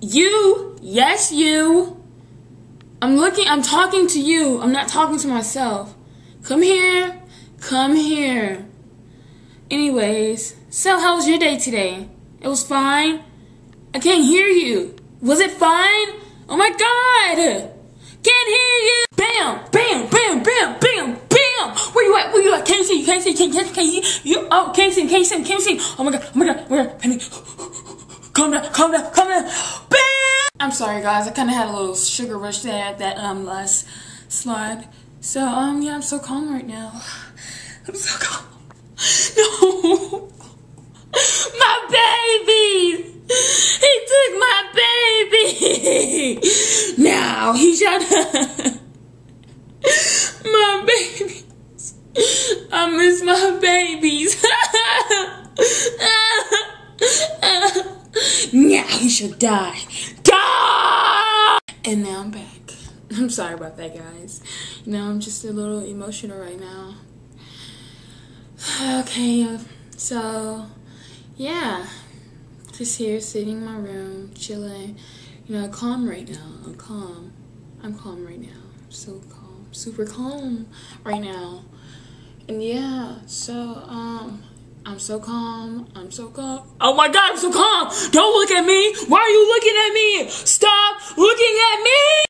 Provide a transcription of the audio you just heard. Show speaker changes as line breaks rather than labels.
You, yes, you. I'm talking to you. I'm not talking to myself. Come here. Come here. Anyways, so how was your day today? It was fine? I can't hear you. Was it fine? Oh my God! Can't hear you! Bam! Bam! Bam! Bam! Bam! Bam! Where you at? Where you at? Can't see you. Can't see you. Can't see you. Oh, can't see him. Can't see him. Can't see him. Oh my God. Oh my God. Oh my God. Panic. Calm down. Calm down. Calm down. Bam! I'm sorry, guys. I kind of had a little sugar rush there at that last slide. So yeah, I'm so calm right now. I'm so calm. No. My baby. He took my baby. Now he shot my babies. I miss my babies. Now he should die. Die! And now I'm back. I'm sorry about that, guys. You know, I'm just a little emotional right now. Okay, so yeah. Just here sitting in my room, chilling. You know, calm right now. I'm calm. I'm calm right now. I'm so calm. Super calm right now. And yeah, so I'm so calm. I'm so calm. Oh my God, I'm so calm. Don't look at me. Why are you looking at me? Stop looking at me.